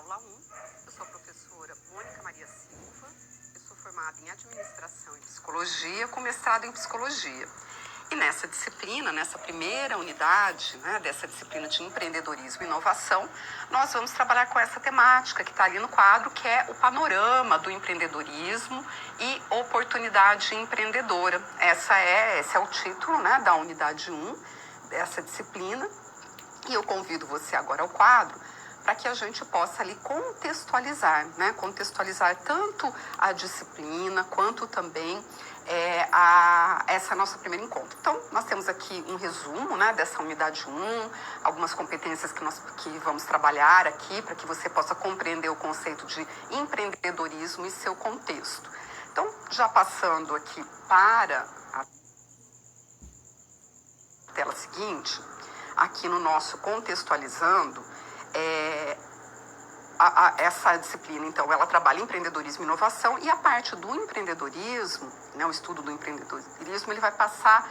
Teleaula 1. Eu sou a professora Mônica Maria Silva. Eu sou formada em Administração e Psicologia, com mestrado em Psicologia. E nessa disciplina, nessa primeira unidade, dessa disciplina de empreendedorismo e inovação, nós vamos trabalhar com essa temática que está ali no quadro, que é o panorama do empreendedorismo e oportunidade empreendedora. Esse é o título, da unidade 1 dessa disciplina. E eu convido você agora ao quadro para que a gente possa ali contextualizar, contextualizar tanto a disciplina quanto também essa nossa primeira encontro. Então, nós temos aqui um resumo, dessa unidade 1, algumas competências que vamos trabalhar aqui para que você possa compreender o conceito de empreendedorismo e seu contexto. Então, já passando aqui para a tela seguinte, aqui no nosso contextualizando, essa disciplina, então, ela trabalha empreendedorismo e inovação, e a parte do empreendedorismo, o estudo do empreendedorismo, ele vai passar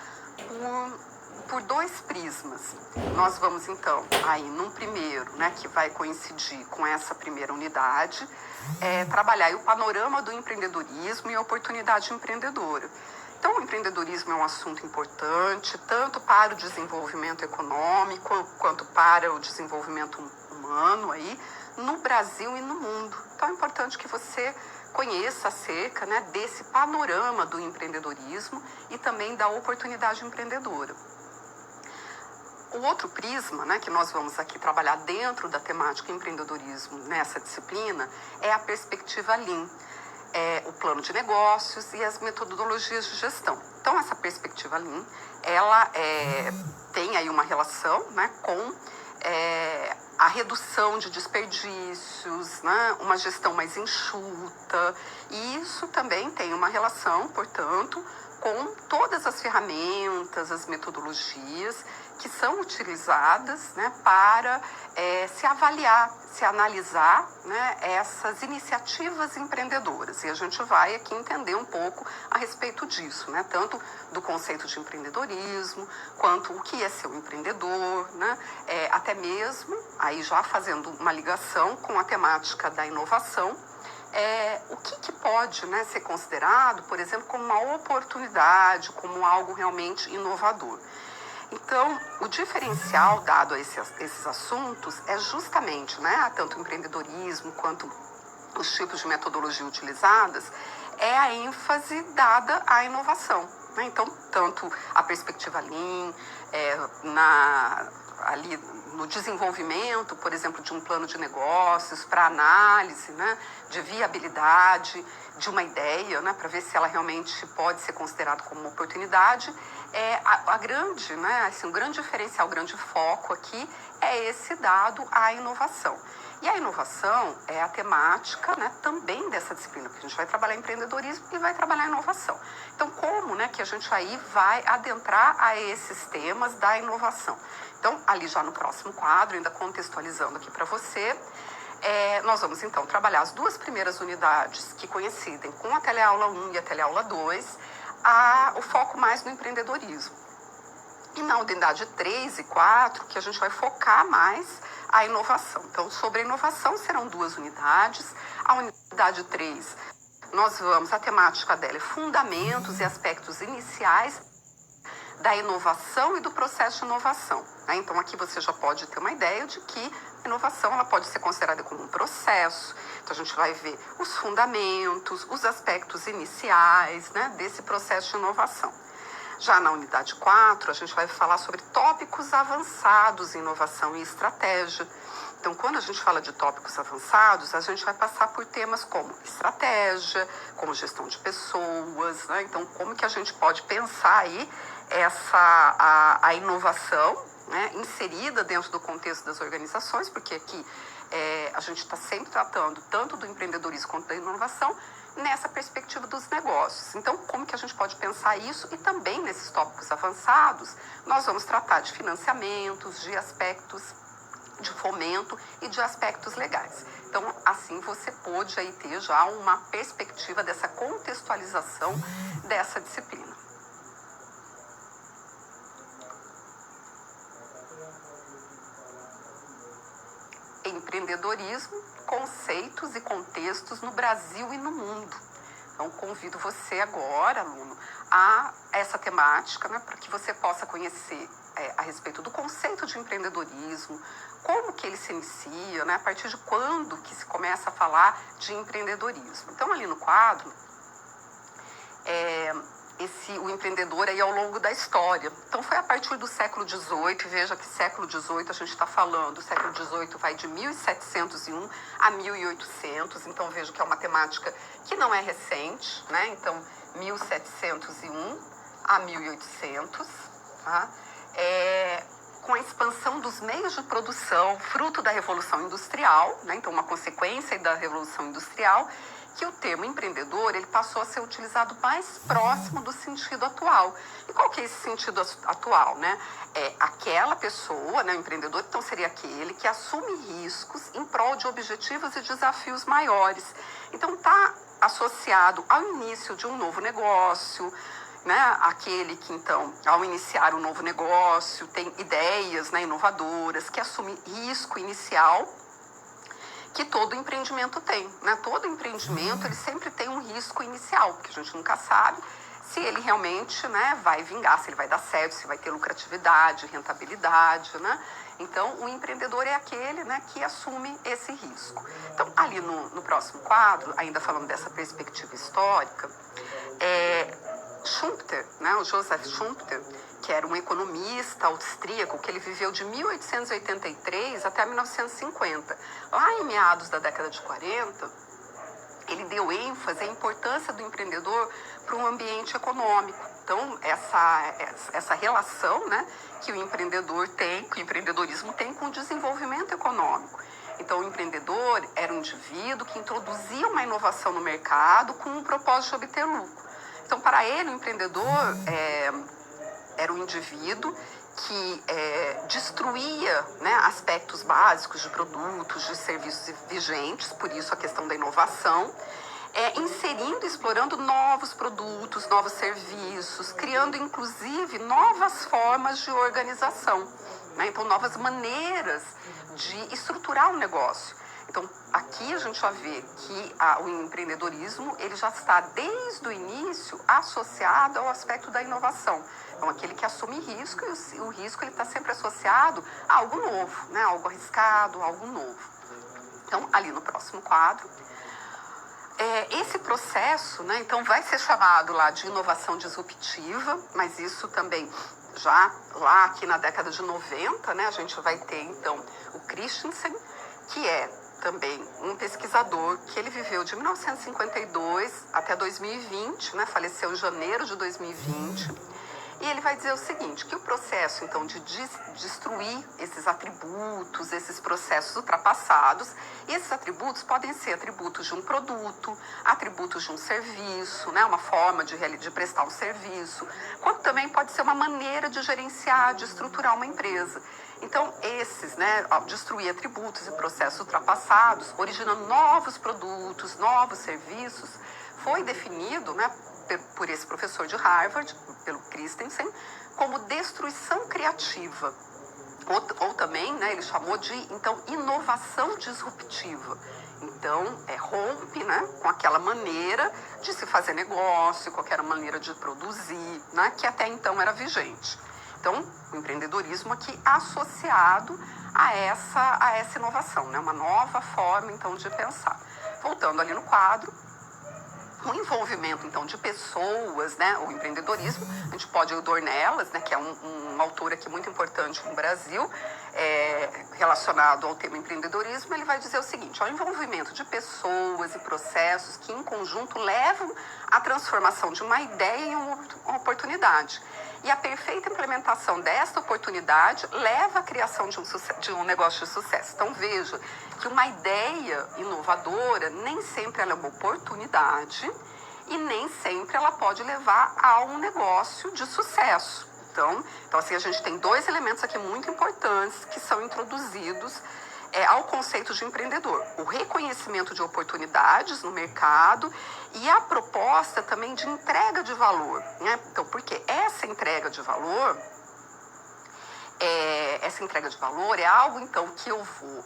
por dois prismas. Nós vamos, então, aí num primeiro, que vai coincidir com essa primeira unidade, trabalhar o panorama do empreendedorismo e a oportunidade empreendedora. Então, o empreendedorismo é um assunto importante, tanto para o desenvolvimento econômico, quanto para o desenvolvimento humano aí, no Brasil e no mundo. Então, é importante que você conheça acerca desse panorama do empreendedorismo e também da oportunidade empreendedora. O outro prisma, que nós vamos aqui trabalhar dentro da temática empreendedorismo nessa disciplina, é a perspectiva Lean. O plano de negócios e as metodologias de gestão. Então, essa perspectiva Lean, ela tem aí uma relação com a redução de desperdícios, uma gestão mais enxuta, e isso também tem uma relação, portanto, com todas as ferramentas, as metodologias que são utilizadas para se avaliar, se analisar essas iniciativas empreendedoras. E a gente vai aqui entender um pouco a respeito disso, tanto do conceito de empreendedorismo, quanto o que é ser um empreendedor, até mesmo, aí já fazendo uma ligação com a temática da inovação, o que pode ser considerado, por exemplo, como uma oportunidade, como algo realmente inovador. Então, o diferencial dado a esses assuntos é justamente, tanto o empreendedorismo quanto os tipos de metodologia utilizadas, é a ênfase dada à inovação. Então, tanto a perspectiva Lean, ali no desenvolvimento, por exemplo, de um plano de negócios, para análise de viabilidade de uma ideia, para ver se ela realmente pode ser considerada como uma oportunidade, um grande diferencial, um grande foco aqui é esse dado à inovação. E a inovação é a temática também dessa disciplina, porque a gente vai trabalhar empreendedorismo e vai trabalhar inovação. Então, como que a gente aí vai adentrar a esses temas da inovação? Então, ali já no próximo quadro, ainda contextualizando aqui para você, nós vamos então trabalhar as duas primeiras unidades que coincidem com a Teleaula 1 e a Teleaula 2, o foco mais no empreendedorismo. E na unidade 3 e 4, que a gente vai focar mais a inovação. Então, sobre a inovação serão duas unidades. A unidade 3, a temática dela é fundamentos e aspectos iniciais da inovação e do processo de inovação. Então, aqui você já pode ter uma ideia de que a inovação ela pode ser considerada como um processo. Então, a gente vai ver os fundamentos, os aspectos iniciais desse processo de inovação. Já na unidade 4, a gente vai falar sobre tópicos avançados em inovação e estratégia. Então, quando a gente fala de tópicos avançados, a gente vai passar por temas como estratégia, como gestão de pessoas, Então, como que a gente pode pensar aí a inovação inserida dentro do contexto das organizações, porque aqui a gente está sempre tratando tanto do empreendedorismo quanto da inovação nessa perspectiva dos negócios. Então, como que a gente pode pensar isso? E também nesses tópicos avançados, nós vamos tratar de financiamentos, de aspectos de fomento e de aspectos legais. Então, assim você pode aí ter já uma perspectiva dessa contextualização dessa disciplina. empreendedorismo, conceitos e contextos no Brasil e no mundo. Então, convido você agora, aluno, a essa temática, né, para que você possa conhecer a respeito do conceito de empreendedorismo, como que ele se inicia, né, a partir de quando que se começa a falar de empreendedorismo. Então, ali no quadro, o empreendedor aí ao longo da história. Então, foi a partir do século XVIII, veja que século XVIII a gente está falando, o século XVIII vai de 1701 a 1800, então veja que é uma temática que não é recente, né? Então, 1701 a 1800, tá? Com a expansão dos meios de produção, fruto da Revolução Industrial, né? Então, uma consequência da Revolução Industrial, que o termo empreendedor ele passou a ser utilizado mais próximo do sentido atual. E qual que é esse sentido atual, né? É aquela pessoa, né, o empreendedor, então seria aquele que assume riscos em prol de objetivos e desafios maiores. Então está associado ao início de um novo negócio, né? Aquele que então, ao iniciar um novo negócio, tem ideias, né, inovadoras, que assume risco inicial, que todo empreendimento tem, né? Todo empreendimento ele sempre tem um risco inicial, porque a gente nunca sabe se ele realmente, né, vai vingar, se ele vai dar certo, se vai ter lucratividade, rentabilidade, né? Então, o empreendedor é aquele, né, que assume esse risco. Então, ali no próximo quadro, ainda falando dessa perspectiva histórica, Schumpeter, né, o Joseph Schumpeter, que era um economista austríaco, que ele viveu de 1883 até 1950. Lá em meados da década de 40, ele deu ênfase à importância do empreendedor para um ambiente econômico. Então, essa relação, né, que o empreendedor tem, que o empreendedorismo tem com o desenvolvimento econômico. Então, o empreendedor era um indivíduo que introduzia uma inovação no mercado com o propósito de obter lucro. Então, para ele, o empreendedor era um indivíduo que destruía, né, aspectos básicos de produtos, de serviços vigentes, por isso a questão da inovação, inserindo e explorando novos produtos, novos serviços, criando inclusive novas formas de organização, né? Então, novas maneiras de estruturar um negócio. Então, aqui a gente já vê que o empreendedorismo ele já está desde o início associado ao aspecto da inovação. Então, aquele que assume risco, e o risco está sempre associado a algo novo, né? Algo arriscado, algo novo. Então, ali no próximo quadro, esse processo, né, então, vai ser chamado lá de inovação disruptiva, mas isso também já lá aqui na década de 90, né, a gente vai ter, então, o Christensen, que é também um pesquisador que ele viveu de 1952 até 2020, né, faleceu em janeiro de 2020, e ele vai dizer o seguinte, que o processo, então, de destruir esses atributos, esses processos ultrapassados, e esses atributos podem ser atributos de um produto, atributos de um serviço, né, uma forma de prestar um serviço, quanto também pode ser uma maneira de gerenciar, de estruturar uma empresa. Então, esses, né, destruir atributos e processos ultrapassados, originando novos produtos, novos serviços, foi definido, né, por esse professor de Harvard, pelo Christensen, como destruição criativa. Ou também, né, ele chamou de, então, inovação disruptiva. Então, rompe, né, com aquela maneira de se fazer negócio, com aquela maneira de produzir, né, que até então era vigente. Então, o empreendedorismo aqui associado a essa inovação, né, uma nova forma, então, de pensar. Voltando ali no quadro, o envolvimento, então, de pessoas, né, o empreendedorismo, a gente pode ir o Dornelas, né, que é um autor aqui muito importante no Brasil, relacionado ao tema empreendedorismo, ele vai dizer o seguinte, o envolvimento de pessoas e processos que, em conjunto, levam à transformação de uma ideia em uma oportunidade. E a perfeita implementação desta oportunidade leva à criação de um negócio de sucesso. Então, veja que uma ideia inovadora nem sempre ela é uma oportunidade e nem sempre ela pode levar a um negócio de sucesso. Então assim, a gente tem dois elementos aqui muito importantes que são introduzidos ao conceito de empreendedor. O reconhecimento de oportunidades no mercado e a proposta também de entrega de valor, né? Então, porque essa entrega de valor, essa entrega de valor é algo, então, que eu vou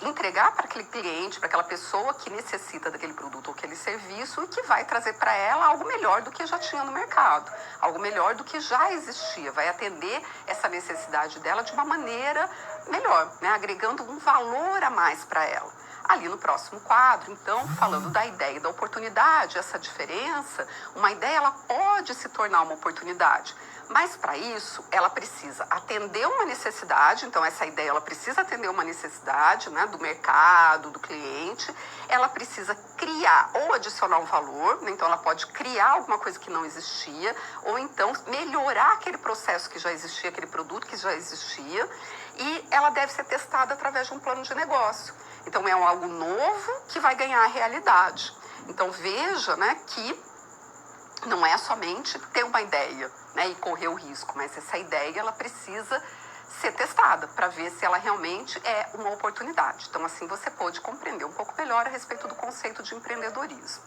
entregar para aquele cliente, para aquela pessoa que necessita daquele produto ou aquele serviço e que vai trazer para ela algo melhor do que já tinha no mercado, algo melhor do que já existia, vai atender essa necessidade dela de uma maneira melhor, né? Agregando um valor a mais para ela. Ali no próximo quadro, então, falando da ideia e da oportunidade, essa diferença, uma ideia ela pode se tornar uma oportunidade. Mas para isso, ela precisa atender uma necessidade, então essa ideia ela precisa atender uma necessidade, né, do mercado, do cliente, ela precisa criar ou adicionar um valor, né, então ela pode criar alguma coisa que não existia, ou então melhorar aquele processo que já existia, aquele produto que já existia, e ela deve ser testada através de um plano de negócio. Então é algo novo que vai ganhar realidade. Então veja, né, que não é somente ter uma ideia, né, e correr o risco, mas essa ideia ela precisa ser testada para ver se ela realmente é uma oportunidade. Então assim você pode compreender um pouco melhor a respeito do conceito de empreendedorismo.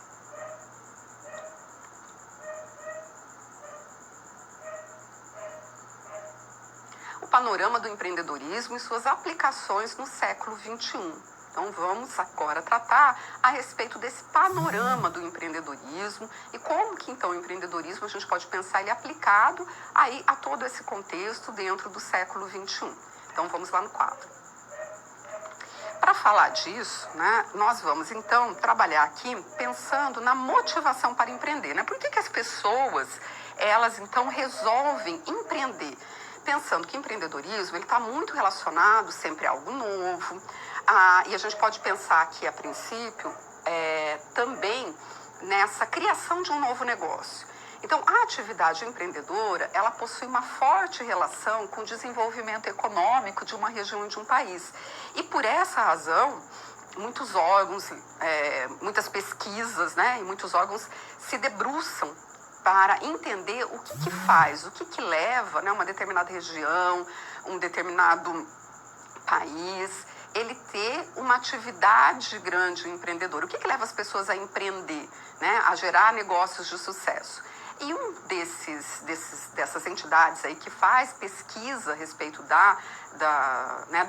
O panorama do empreendedorismo e suas aplicações no século XXI. Então vamos agora tratar a respeito desse panorama do empreendedorismo e como que então o empreendedorismo a gente pode pensar ele aplicado aí a todo esse contexto dentro do século XXI. Então vamos lá no quadro. Para falar disso, né, nós vamos então trabalhar aqui pensando na motivação para empreender, né? Por que as pessoas elas então resolvem empreender? Pensando que empreendedorismo ele está muito relacionado sempre a algo novo. E a gente pode pensar aqui, a princípio, também nessa criação de um novo negócio. Então, a atividade empreendedora, ela possui uma forte relação com o desenvolvimento econômico de uma região e de um país. E por essa razão, muitos órgãos, muitas pesquisas, né, e muitos órgãos se debruçam para entender o que faz, o que leva, né, uma determinada região, um determinado país, ele ter uma atividade grande empreendedora. O que leva as pessoas a empreender, né, a gerar negócios de sucesso? E um dessas entidades aí que faz pesquisa a respeito da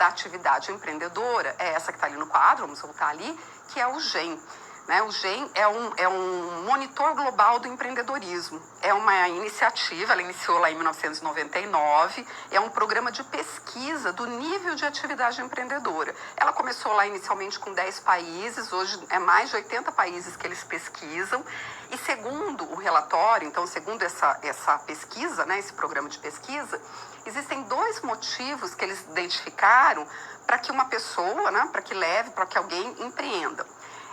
atividade empreendedora é essa que está ali no quadro, vamos voltar ali, que é o GEM. Né? O GEM é um monitor global do empreendedorismo. É uma iniciativa, ela iniciou lá em 1999, é um programa de pesquisa do nível de atividade empreendedora. Ela começou lá inicialmente com 10 países, hoje é mais de 80 países que eles pesquisam. E segundo o relatório, então segundo essa pesquisa, né, esse programa de pesquisa, existem 2 motivos que eles identificaram para que uma pessoa, né, para que alguém empreenda.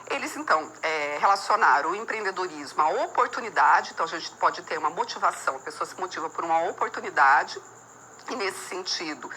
Eles, então, relacionaram o empreendedorismo à oportunidade, então a gente pode ter uma motivação, a pessoa se motiva por uma oportunidade, e nesse sentido,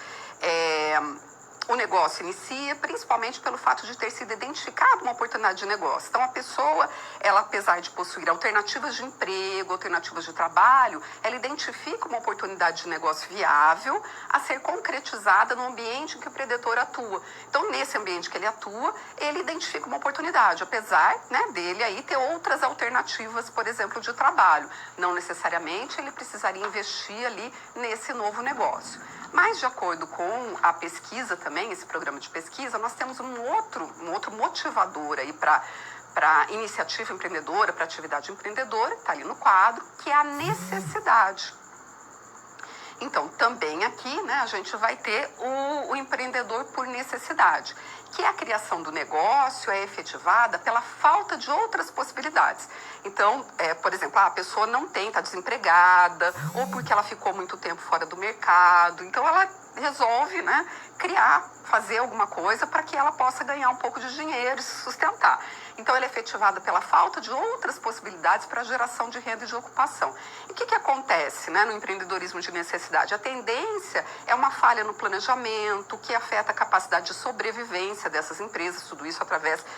o negócio inicia principalmente pelo fato de ter sido identificado uma oportunidade de negócio. Então, a pessoa, ela, apesar de possuir alternativas de emprego, alternativas de trabalho, ela identifica uma oportunidade de negócio viável a ser concretizada no ambiente em que o empreendedor atua. Então, nesse ambiente que ele atua, ele identifica uma oportunidade, apesar, né, dele aí ter outras alternativas, por exemplo, de trabalho. Não necessariamente ele precisaria investir ali nesse novo negócio. Mas, de acordo com a pesquisa também, esse programa de pesquisa, nós temos um outro motivador aí para iniciativa empreendedora, para atividade empreendedora, está ali no quadro, que é a necessidade. Então, também aqui, né, a gente vai ter o empreendedor por necessidade, que a criação do negócio é efetivada pela falta de outras possibilidades. Então, por exemplo, a pessoa não está desempregada, ou porque ela ficou muito tempo fora do mercado, então ela resolve, né, fazer alguma coisa para que ela possa ganhar um pouco de dinheiro e se sustentar. Então, ela é efetivada pela falta de outras possibilidades para a geração de renda e de ocupação. E o que acontece, né, no empreendedorismo de necessidade? A tendência é uma falha no planejamento, que afeta a capacidade de sobrevivência dessas empresas. Tudo isso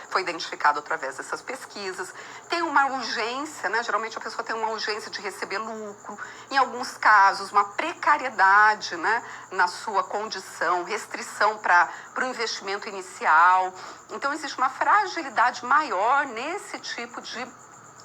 foi identificado através dessas pesquisas. Tem uma urgência, né, geralmente a pessoa tem uma urgência de receber lucro. Em alguns casos, uma precariedade, né, na sua condição, restrição para o investimento inicial. Então, existe uma fragilidade maior nesse tipo de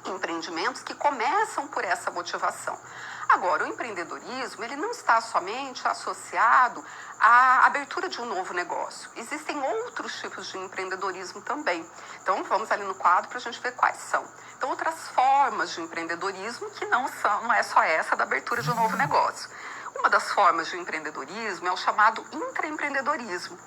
empreendimentos que começam por essa motivação. Agora, o empreendedorismo, ele não está somente associado à abertura de um novo negócio. Existem outros tipos de empreendedorismo também. Então, vamos ali no quadro para a gente ver quais são. Então, outras formas de empreendedorismo que não é só essa da abertura de um novo negócio. Uma das formas de empreendedorismo é o chamado intraempreendedorismo.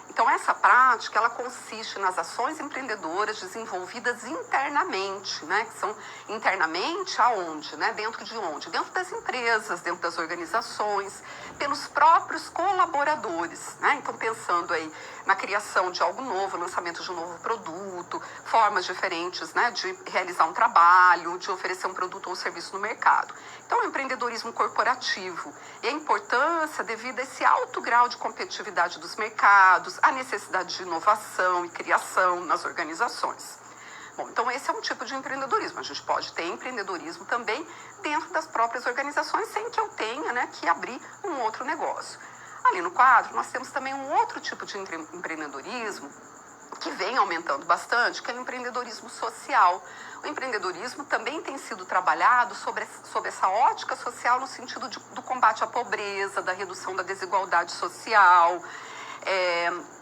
Então, essa prática, ela consiste nas ações empreendedoras desenvolvidas internamente, né? Que são internamente aonde, né? Dentro de onde? Dentro das empresas, dentro das organizações, pelos próprios colaboradores, né? Então, pensando aí na criação de algo novo, lançamento de um novo produto, formas diferentes, né? De realizar um trabalho, de oferecer um produto ou um serviço no mercado. Então, o empreendedorismo corporativo e a importância devido a esse alto grau de competitividade dos mercados, a necessidade de inovação e criação nas organizações. Bom, então esse é um tipo de empreendedorismo. A gente pode ter empreendedorismo também dentro das próprias organizações, sem que eu tenha, né, que abrir um outro negócio. Ali no quadro, nós temos também um outro tipo de empreendedorismo que vem aumentando bastante, que é o empreendedorismo social. O empreendedorismo também tem sido trabalhado sob essa ótica social no sentido do combate à pobreza, da redução da desigualdade social,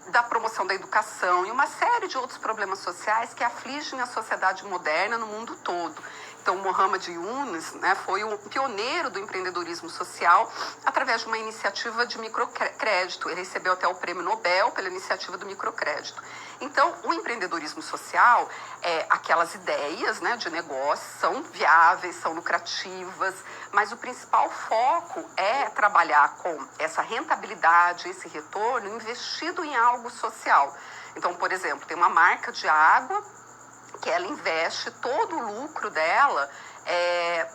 da promoção da educação e uma série de outros problemas sociais que afligem a sociedade moderna no mundo todo. Então, Muhammad Yunus, né, foi o pioneiro do empreendedorismo social através de uma iniciativa de microcrédito. Ele recebeu até o Prêmio Nobel pela iniciativa do microcrédito. Então, o empreendedorismo social, aquelas ideias, né, de negócio são viáveis, são lucrativas, mas o principal foco é trabalhar com essa rentabilidade, esse retorno investido em algo social. Então, por exemplo, tem uma marca de água que ela investe todo o lucro dela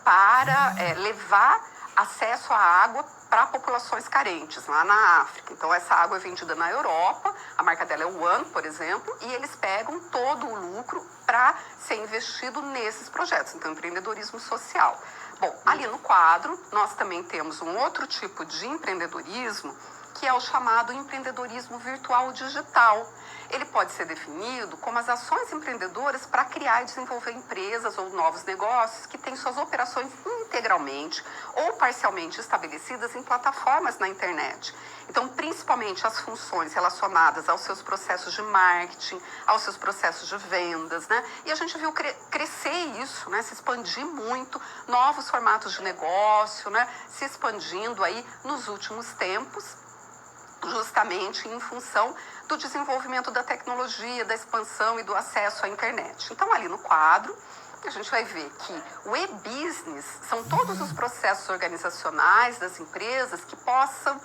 para levar acesso à água para populações carentes, lá na África. Então, essa água é vendida na Europa, a marca dela é o One, por exemplo, e eles pegam todo o lucro para ser investido nesses projetos. Então, empreendedorismo social. Bom, ali no quadro, nós também temos um outro tipo de empreendedorismo, que é o chamado empreendedorismo virtual digital. Ele pode ser definido como as ações empreendedoras para criar e desenvolver empresas ou novos negócios que têm suas operações integralmente ou parcialmente estabelecidas em plataformas na internet. Então, principalmente as funções relacionadas aos seus processos de marketing, aos seus processos de vendas, né? E a gente viu crescer isso, né? Se expandir muito, novos formatos de negócio, né? Se expandindo aí nos últimos tempos, justamente em função do desenvolvimento da tecnologia, da expansão e do acesso à internet. Então, ali no quadro, a gente vai ver que o e-business são todos os processos organizacionais das empresas que possam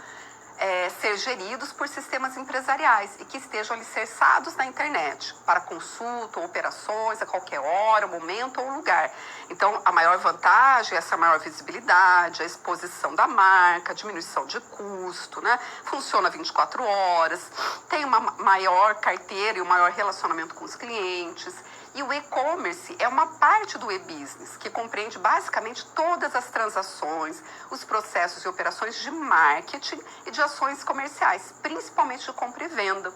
ser geridos por sistemas empresariais e que estejam alicerçados na internet para consulta ou operações a qualquer hora, momento ou lugar. Então, a maior vantagem é essa maior visibilidade, a exposição da marca, a diminuição de custo, né? Funciona 24 horas, tem uma maior carteira e um maior relacionamento com os clientes. E o e-commerce é uma parte do e-business, que compreende basicamente todas as transações, os processos e operações de marketing e de ações comerciais, principalmente de compra e venda.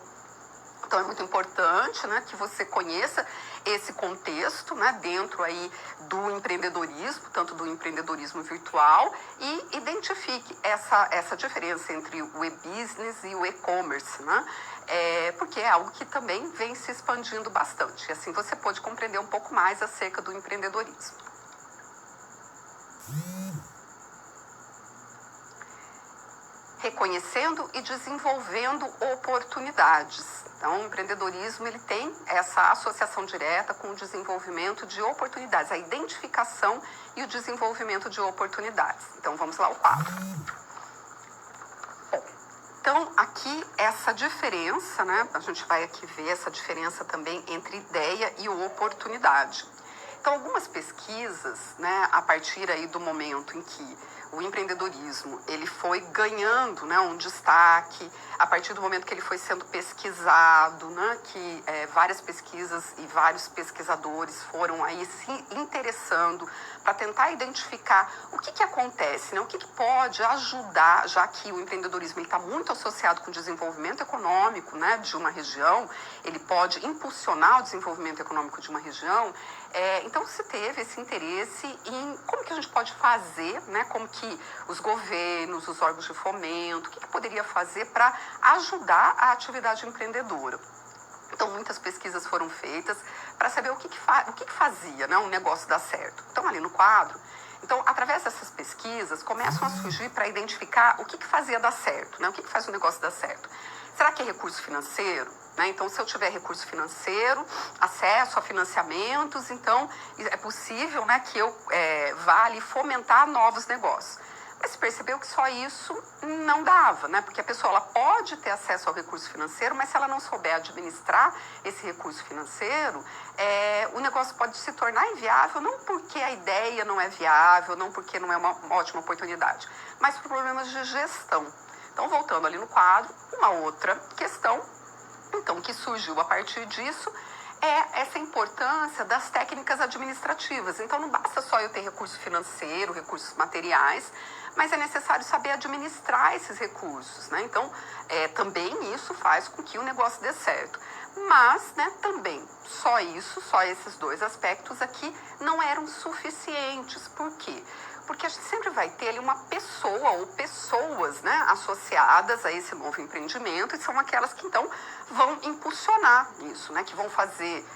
Então, é muito importante, né, que você conheça esse contexto, né, dentro aí do empreendedorismo, tanto do empreendedorismo virtual, e identifique essa diferença entre o e-business e o e-commerce, né? Porque é algo que também vem se expandindo bastante. E assim você pode compreender um pouco mais acerca do empreendedorismo. Reconhecendo e desenvolvendo oportunidades. Então, o empreendedorismo ele tem essa associação direta com o desenvolvimento de oportunidades, a identificação e o desenvolvimento de oportunidades. Então, vamos lá ao quadro. Bom, então, aqui essa diferença, né? A gente vai aqui ver essa diferença também entre ideia e oportunidade. Então, algumas pesquisas, né, a partir aí do momento em que o empreendedorismo ele foi ganhando, né, um destaque a partir do momento que ele foi sendo pesquisado, né, que várias pesquisas e vários pesquisadores foram aí se interessando para tentar identificar o que acontece, né, o que pode ajudar, já que o empreendedorismo está muito associado com o desenvolvimento econômico, né, de uma região, ele pode impulsionar o desenvolvimento econômico de uma região. Então se teve esse interesse em como que a gente pode fazer, né, como que os governos, os órgãos de fomento, o que poderia fazer para ajudar a atividade empreendedora. Então muitas pesquisas foram feitas para saber o que fazia, né, um negócio dar certo. Então ali no quadro, então através dessas pesquisas começam a surgir para identificar o que fazia dar certo, né, o que faz o negócio dar certo. Será que é recurso financeiro? Né? Então, se eu tiver recurso financeiro, acesso a financiamentos, então é possível, né, que eu vá ali fomentar novos negócios. Mas se percebeu que só isso não dava, né? Porque a pessoa ela pode ter acesso ao recurso financeiro, mas se ela não souber administrar esse recurso financeiro, o negócio pode se tornar inviável, não porque a ideia não é viável, não porque não é uma ótima oportunidade, mas por problemas de gestão. Então, voltando ali no quadro, uma outra questão, então, que surgiu a partir disso, é essa importância das técnicas administrativas. Então, não basta só eu ter recurso financeiro, recursos materiais, mas é necessário saber administrar esses recursos, né? Então, também isso faz com que o negócio dê certo. Mas, né, também, só esses dois aspectos aqui não eram suficientes. Por quê? Porque a gente sempre vai ter ali uma pessoa ou pessoas, né, associadas a esse novo empreendimento, e são aquelas que então vão impulsionar isso, né, que vão fazer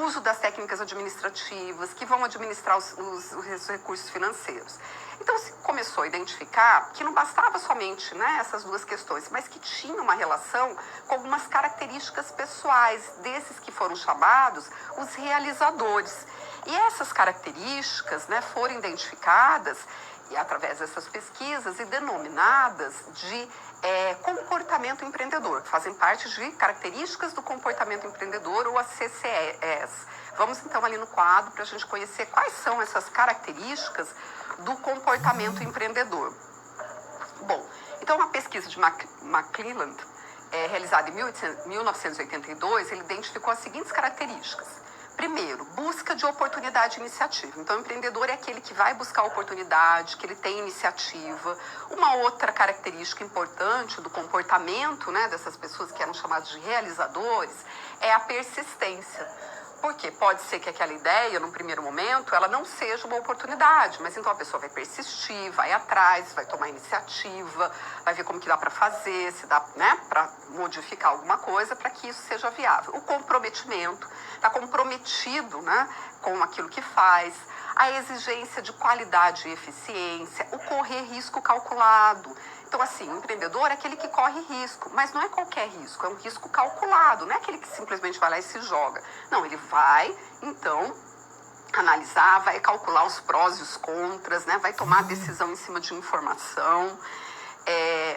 uso das técnicas administrativas, que vão administrar os recursos financeiros. Então se começou a identificar que não bastava somente, né, essas duas questões, mas que tinha uma relação com algumas características pessoais desses que foram chamados os realizadores. E essas características, né, foram identificadas e através dessas pesquisas e denominadas de comportamento empreendedor, que fazem parte de características do comportamento empreendedor ou as CCEs. Vamos então ali no quadro para a gente conhecer quais são essas características do comportamento empreendedor. Bom, então a pesquisa de McClelland, realizada em 1982, ele identificou as seguintes características. Primeiro, busca de oportunidade e iniciativa. Então, o empreendedor é aquele que vai buscar oportunidade, que ele tem iniciativa. Uma outra característica importante do comportamento, né, dessas pessoas que eram chamadas de realizadores é a persistência. Porque pode ser que aquela ideia, num primeiro momento, ela não seja uma oportunidade, mas então a pessoa vai persistir, vai atrás, vai tomar iniciativa, vai ver como que dá para fazer, se dá, né, para modificar alguma coisa para que isso seja viável. O comprometimento, está comprometido, né, com aquilo que faz, a exigência de qualidade e eficiência, o correr risco calculado. Então, assim, o empreendedor é aquele que corre risco, mas não é qualquer risco, é um risco calculado, não é aquele que simplesmente vai lá e se joga. Não, ele vai, então, analisar, vai calcular os prós e os contras, né? Vai tomar decisão em cima de informação.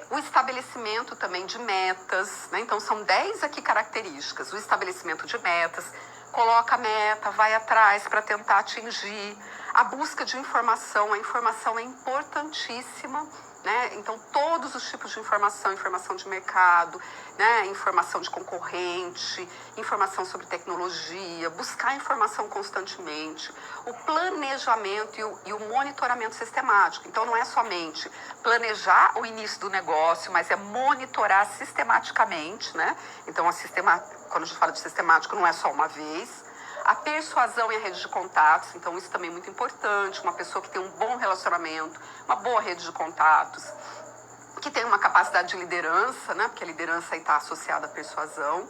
O estabelecimento também de metas, né? Então, são 10 aqui características. O estabelecimento de metas, coloca a meta, vai atrás para tentar atingir. A busca de informação, a informação é importantíssima, né? Então, todos os tipos de informação, informação de mercado, né? Informação de concorrente, informação sobre tecnologia, buscar informação constantemente, o planejamento e o monitoramento sistemático. Então, não é somente planejar o início do negócio, mas é monitorar sistematicamente, né? Então, quando a gente fala de sistemático, não é só uma vez. A persuasão e a rede de contatos, então isso também é muito importante, uma pessoa que tem um bom relacionamento, uma boa rede de contatos, que tem uma capacidade de liderança, né, porque a liderança está associada à persuasão,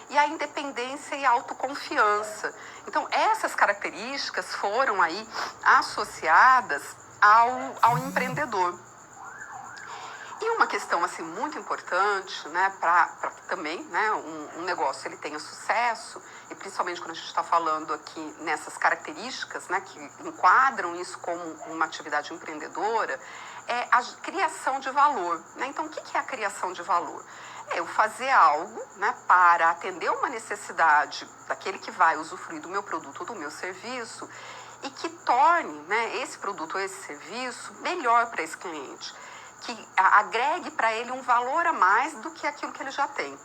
e a independência e a autoconfiança. Então essas características foram aí associadas ao empreendedor. E uma questão assim muito importante, né, para que também, né, um negócio ele tenha sucesso, e principalmente quando a gente está falando aqui nessas características, né, que enquadram isso como uma atividade empreendedora, é a criação de valor, né? Então, o que é a criação de valor? É eu fazer algo, né, para atender uma necessidade daquele que vai usufruir do meu produto ou do meu serviço, e que torne, né, esse produto ou esse serviço melhor para esse cliente, que agregue para ele um valor a mais do que aquilo que ele já tem.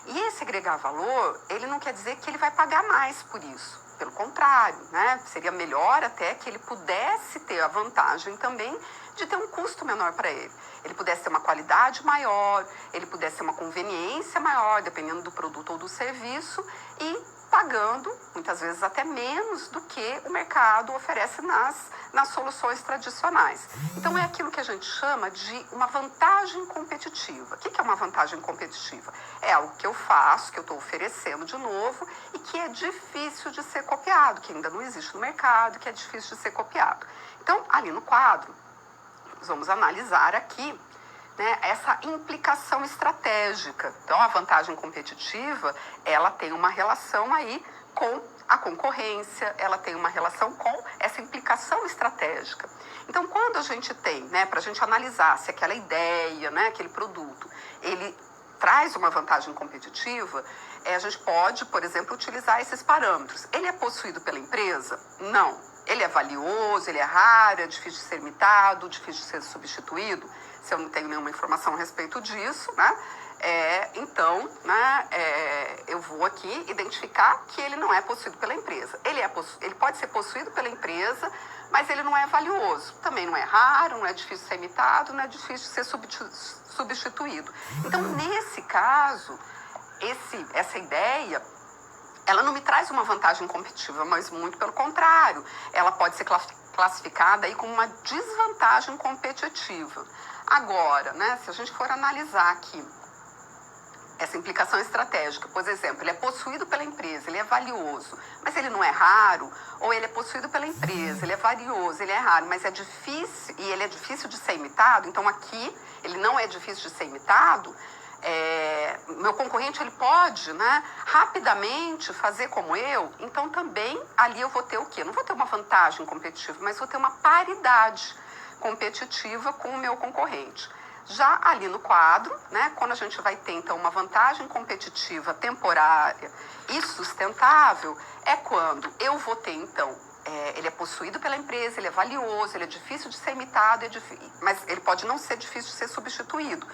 E esse agregar valor, ele não quer dizer que ele vai pagar mais por isso. Pelo contrário, né? Seria melhor até que ele pudesse ter a vantagem também de ter um custo menor para ele. Ele pudesse ter uma qualidade maior, ele pudesse ter uma conveniência maior, dependendo do produto ou do serviço, e pagando, muitas vezes até menos do que o mercado oferece nas soluções tradicionais. Então, é aquilo que a gente chama de uma vantagem competitiva. O que é uma vantagem competitiva? É algo que eu faço, que eu estou oferecendo de novo e que é difícil de ser copiado, que ainda não existe no mercado, que é difícil de ser copiado. Então, ali no quadro, nós vamos analisar aqui, né, essa implicação estratégica. Então, a vantagem competitiva, ela tem uma relação aí com a concorrência, ela tem uma relação com essa implicação estratégica. Então, quando a gente tem, né, para a gente analisar se aquela ideia, né, aquele produto, ele traz uma vantagem competitiva, a gente pode, por exemplo, utilizar esses parâmetros. Ele é possuído pela empresa? Não. Ele é valioso, ele é raro, é difícil de ser imitado, difícil de ser substituído? Se eu não tenho nenhuma informação a respeito disso, né? Então, né, eu vou aqui identificar que ele não é possuído pela empresa. Ele pode ser possuído pela empresa, mas ele não é valioso. Também não é raro, não é difícil de ser imitado, não é difícil de ser substituído. Então, nesse caso, essa ideia, ela não me traz uma vantagem competitiva, mas muito pelo contrário. Ela pode ser classificada aí como uma desvantagem competitiva. Agora, né, se a gente for analisar aqui essa implicação estratégica, por exemplo, ele é possuído pela empresa, ele é valioso, mas ele não é raro, ou ele é possuído pela empresa, ele é valioso, ele é raro, mas é difícil, e ele é difícil de ser imitado, então aqui ele não é difícil de ser imitado, meu concorrente ele pode, né, rapidamente fazer como eu, então também ali eu vou ter o quê? Não vou ter uma vantagem competitiva, mas vou ter uma paridade competitiva com o meu concorrente. Já ali no quadro, né, quando a gente vai ter então uma vantagem competitiva temporária e sustentável, é quando eu vou ter então, ele é possuído pela empresa, ele é valioso, ele é difícil de ser imitado, mas ele pode não ser difícil de ser substituído.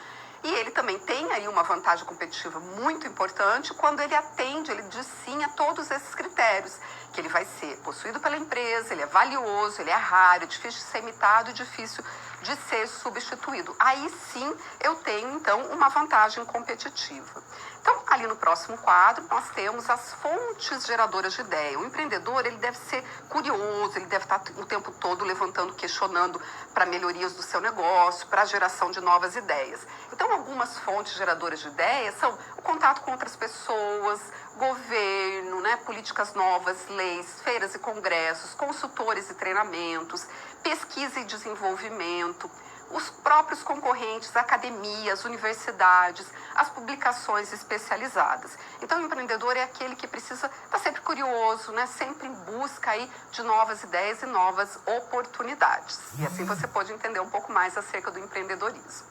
E ele também tem aí uma vantagem competitiva muito importante quando ele atende, ele diz sim a todos esses critérios, que ele vai ser possuído pela empresa, ele é valioso, ele é raro, é difícil de ser imitado e difícil de ser substituído. Aí sim eu tenho então uma vantagem competitiva. Então, ali no próximo quadro, nós temos as fontes geradoras de ideia. O empreendedor, ele deve ser curioso, ele deve estar o tempo todo levantando, questionando para melhorias do seu negócio, para a geração de novas ideias. Então, algumas fontes geradoras de ideias são o contato com outras pessoas, governo, né, políticas novas, leis, feiras e congressos, consultores e treinamentos, pesquisa e desenvolvimento, os próprios concorrentes, academias, universidades, as publicações especializadas. Então, o empreendedor é aquele que precisa estar sempre curioso, né? Sempre em busca aí de novas ideias e novas oportunidades. E assim você pode entender um pouco mais acerca do empreendedorismo.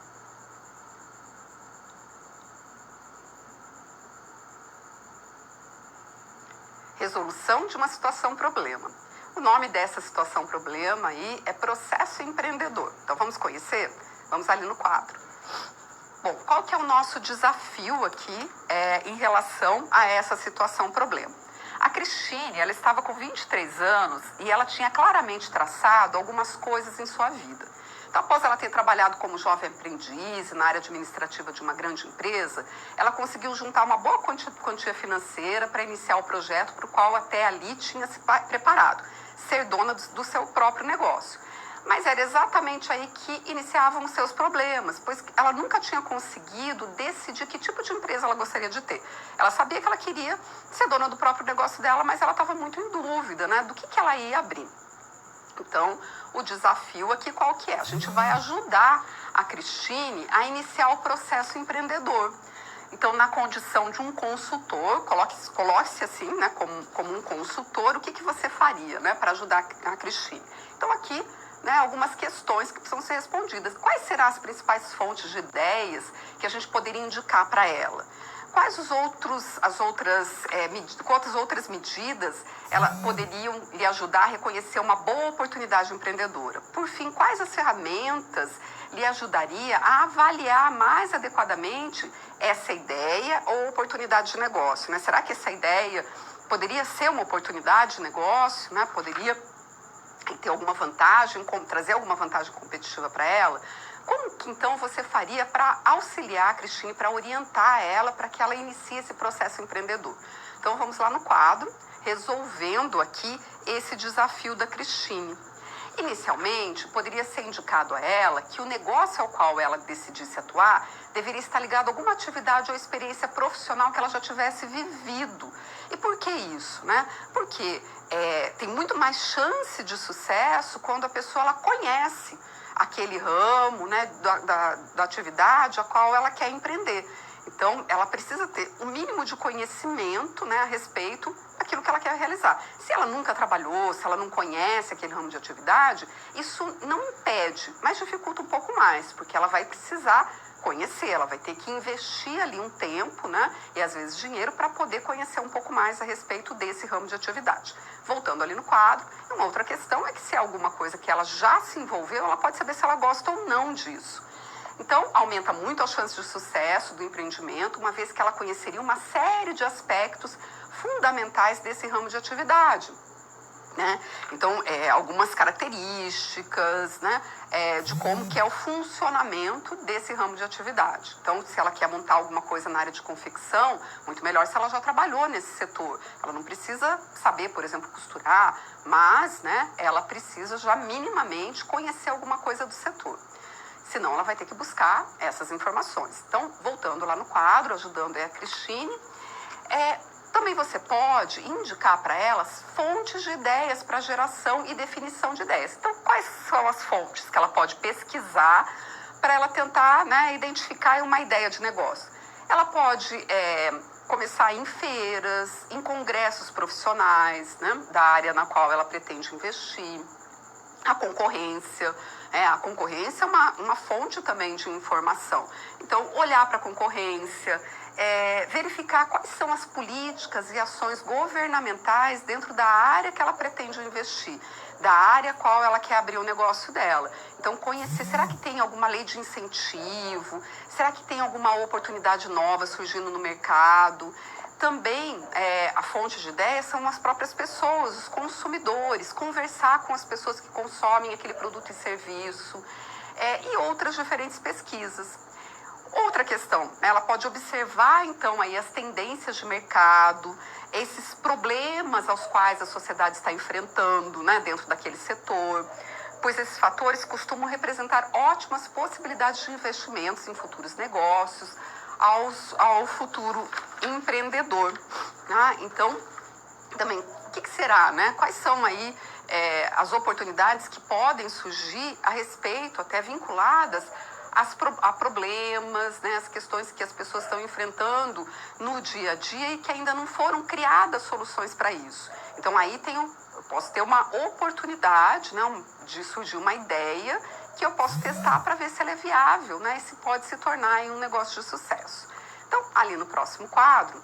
Resolução de uma situação-problema. O nome dessa situação-problema aí é processo empreendedor. Então, vamos conhecer? Vamos ali no quadro. Bom, qual que é o nosso desafio aqui em relação a essa situação-problema? A Cristine, ela estava com 23 anos e ela tinha claramente traçado algumas coisas em sua vida. Então, após ela ter trabalhado como jovem aprendiz na área administrativa de uma grande empresa, ela conseguiu juntar uma boa quantia financeira para iniciar o projeto para o qual até ali tinha se preparado, ser dona do seu próprio negócio. Mas era exatamente aí que iniciavam os seus problemas, pois ela nunca tinha conseguido decidir que tipo de empresa ela gostaria de ter. Ela sabia que ela queria ser dona do próprio negócio dela, mas ela estava muito em dúvida, né, do que ela ia abrir. Então, o desafio aqui qual que é? A gente vai ajudar a Cristine a iniciar o processo empreendedor. Então, na condição de um consultor, coloque-se assim, né, como um consultor, o que você faria, né, para ajudar a Cristine? Então, aqui, né, algumas questões que precisam ser respondidas. Quais serão as principais fontes de ideias que a gente poderia indicar para ela? quantas outras medidas poderiam lhe ajudar a reconhecer uma boa oportunidade empreendedora? Por fim, quais as ferramentas lhe ajudaria a avaliar mais adequadamente essa ideia ou oportunidade de negócio, né? Será que essa ideia poderia ser uma oportunidade de negócio, né? Poderia ter alguma vantagem, trazer alguma vantagem competitiva para ela? Como que então você faria para auxiliar a Cristine, para orientar ela, para que ela inicie esse processo empreendedor? Então vamos lá no quadro, resolvendo aqui esse desafio da Cristine. Inicialmente, poderia ser indicado a ela que o negócio ao qual ela decidisse atuar deveria estar ligado a alguma atividade ou experiência profissional que ela já tivesse vivido. E por que isso, né? Porque tem muito mais chance de sucesso quando a pessoa ela conhece aquele ramo, né, da atividade a qual ela quer empreender. Então, ela precisa ter um mínimo de conhecimento, né, a respeito daquilo que ela quer realizar. Se ela nunca trabalhou, se ela não conhece aquele ramo de atividade, isso não impede, mas dificulta um pouco mais, porque ela vai precisar conhecer, ela vai ter que investir ali um tempo, né, e às vezes dinheiro, para poder conhecer um pouco mais a respeito desse ramo de atividade. Voltando ali no quadro, uma outra questão é que se é alguma coisa que ela já se envolveu, ela pode saber se ela gosta ou não disso. Então, aumenta muito as chances de sucesso do empreendimento, uma vez que ela conheceria uma série de aspectos fundamentais desse ramo de atividade, né? Então, algumas características, né, de como que é o funcionamento desse ramo de atividade. Então, se ela quer montar alguma coisa na área de confecção, muito melhor se ela já trabalhou nesse setor. Ela não precisa saber, por exemplo, costurar, mas, né, ela precisa já minimamente conhecer alguma coisa do setor. Senão, ela vai ter que buscar essas informações. Então, voltando lá no quadro, ajudando a Cristine, também você pode indicar para elas fontes de ideias para geração e definição de ideias. Então, quais são as fontes que ela pode pesquisar para ela tentar, né, identificar uma ideia de negócio? Ela pode começar em feiras, em congressos profissionais, né, da área na qual ela pretende investir. A concorrência é uma fonte também de informação. Então, olhar para a concorrência, verificar quais são as políticas e ações governamentais dentro da área que ela pretende investir, da área qual ela quer abrir o negócio dela. Então, conhecer, será que tem alguma lei de incentivo? Será que tem alguma oportunidade nova surgindo no mercado? Também, a fonte de ideias são as próprias pessoas, os consumidores, conversar com as pessoas que consomem aquele produto e serviço, e outras diferentes pesquisas. Outra questão, ela pode observar, então, aí as tendências de mercado, esses problemas aos quais a sociedade está enfrentando, né, dentro daquele setor, pois esses fatores costumam representar ótimas possibilidades de investimentos em futuros negócios, ao futuro empreendedor. Né? Então, também, o que será, né? Quais são aí as oportunidades que podem surgir a respeito, até vinculadas a problemas, né, as questões que as pessoas estão enfrentando no dia a dia e que ainda não foram criadas soluções para isso. Então, aí eu posso ter uma oportunidade, né, de surgir uma ideia que eu posso testar para ver se ela é viável, né, e se pode se tornar um negócio de sucesso. Então, ali no próximo quadro,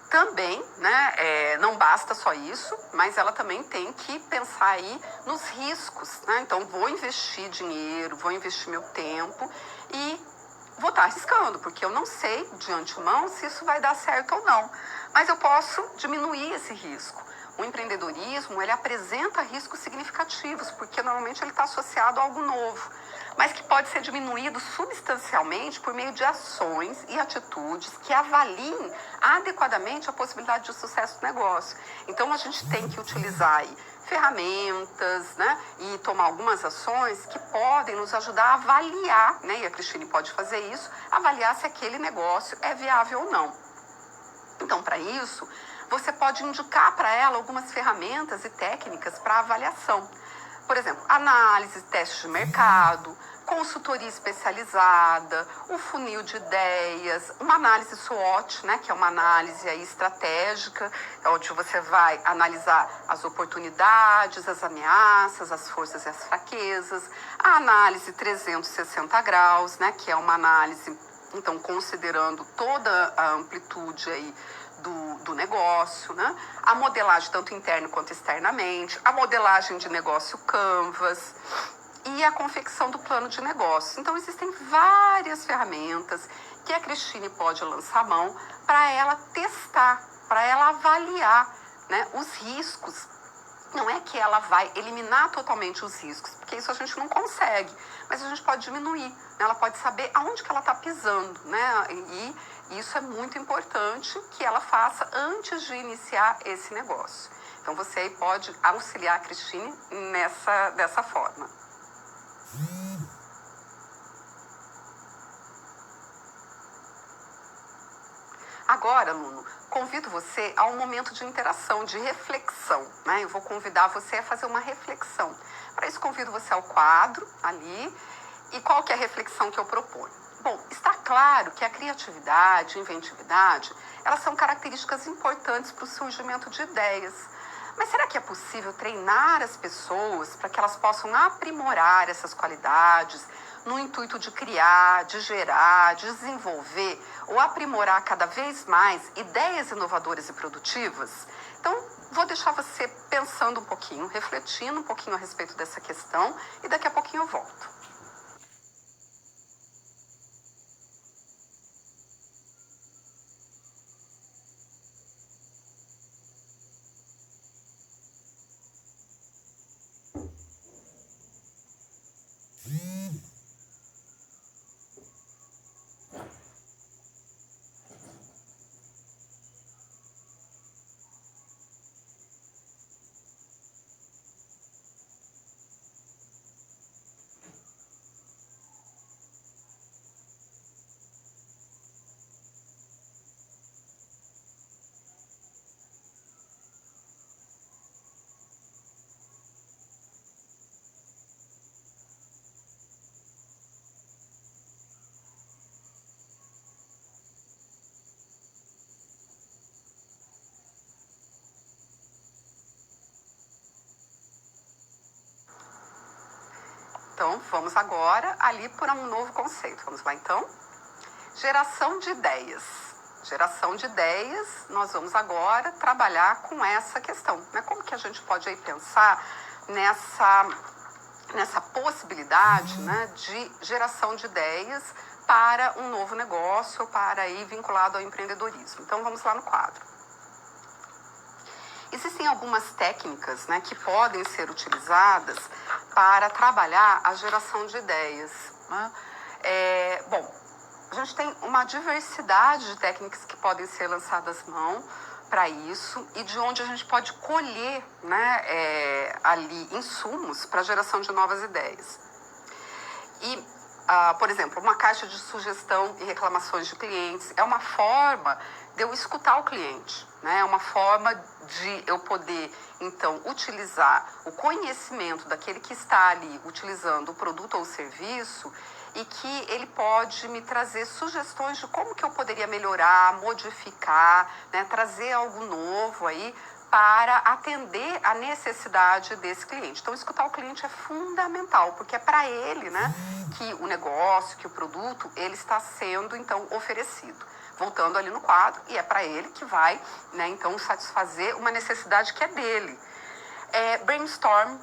também, né, não basta só isso, mas ela também tem que pensar aí nos riscos, né? Então, vou investir dinheiro, vou investir meu tempo e vou estar arriscando, porque eu não sei de antemão se isso vai dar certo ou não. Mas eu posso diminuir esse risco. O empreendedorismo, ele apresenta riscos significativos, porque normalmente ele está associado a algo novo, mas que pode ser diminuído substancialmente por meio de ações e atitudes que avaliem adequadamente a possibilidade de sucesso do negócio. Então, a gente tem que utilizar aí ferramentas, né, e tomar algumas ações que podem nos ajudar a avaliar, né, e a Cristine pode fazer isso, avaliar se aquele negócio é viável ou não. Então, para isso, você pode indicar para ela algumas ferramentas e técnicas para avaliação. Por exemplo, análise, teste de mercado, consultoria especializada, o funil de ideias, uma análise SWOT, né, que é uma análise aí estratégica, onde você vai analisar as oportunidades, as ameaças, as forças e as fraquezas, a análise 360 graus, né, que é uma análise então considerando toda a amplitude aí do negócio, né? A modelagem tanto interno quanto externamente, a modelagem de negócio Canvas e a confecção do plano de negócio. Então existem várias ferramentas que a Cristine pode lançar mão para ela testar, para ela avaliar, né, os riscos. Não é que ela vai eliminar totalmente os riscos, porque isso a gente não consegue, mas a gente pode diminuir, né? Ela pode saber aonde que ela está pisando, né? E isso é muito importante que ela faça antes de iniciar esse negócio. Então você aí pode auxiliar a Cristine dessa forma. Agora, aluno, convido você a um momento de interação, de reflexão, né? Eu vou convidar você a fazer uma reflexão. Para isso, convido você ao quadro ali. E qual que é a reflexão que eu proponho? Bom, está claro que a criatividade, a inventividade, elas são características importantes para o surgimento de ideias. Mas será que é possível treinar as pessoas para que elas possam aprimorar essas qualidades no intuito de criar, de gerar, de desenvolver ou aprimorar cada vez mais ideias inovadoras e produtivas? Então, vou deixar você pensando um pouquinho, refletindo um pouquinho a respeito dessa questão e daqui a pouquinho eu volto. Então, vamos agora ali para um novo conceito. Vamos lá, então? Geração de ideias. Geração de ideias, nós vamos agora trabalhar com essa questão, né? Como que a gente pode aí pensar nessa possibilidade, né, de geração de ideias para um novo negócio, para aí vinculado ao empreendedorismo. Então, vamos lá no quadro. Existem algumas técnicas, né, que podem ser utilizadas para trabalhar a geração de ideias, né? Bom, a gente tem uma diversidade de técnicas que podem ser lançadas mão para isso e de onde a gente pode colher, né, ali insumos para a geração de novas ideias. E, por exemplo, uma caixa de sugestão e reclamações de clientes é uma forma de eu escutar o cliente, né? É uma forma de eu poder, então, utilizar o conhecimento daquele que está ali utilizando o produto ou o serviço e que ele pode me trazer sugestões de como que eu poderia melhorar, modificar, né? Trazer algo novo aí para atender a necessidade desse cliente. Então, escutar o cliente é fundamental, porque é para ele, né, que o negócio, que o produto, ele está sendo, então, oferecido. Voltando ali no quadro, e é para ele que vai, né, então, satisfazer uma necessidade que é dele. Brainstorm,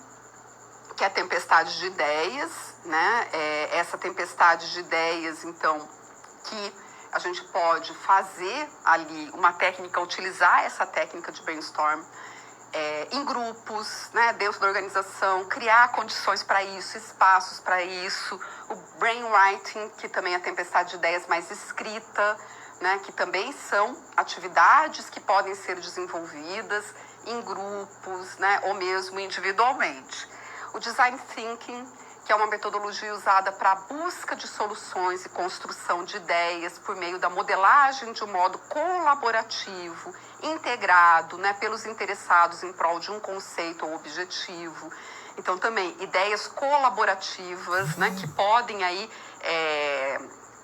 que é a tempestade de ideias, né, essa tempestade de ideias, então, que a gente pode fazer ali uma técnica, utilizar essa técnica de brainstorm em grupos, né, dentro da organização, criar condições para isso, espaços para isso. O brainwriting, que também é a tempestade de ideias mais escrita, né, que também são atividades que podem ser desenvolvidas em grupos, né, ou mesmo individualmente. O design thinking, que é uma metodologia usada para a busca de soluções e construção de ideias por meio da modelagem de um modo colaborativo, integrado, né, pelos interessados em prol de um conceito ou objetivo. Então, também, ideias colaborativas, né, que podem aí,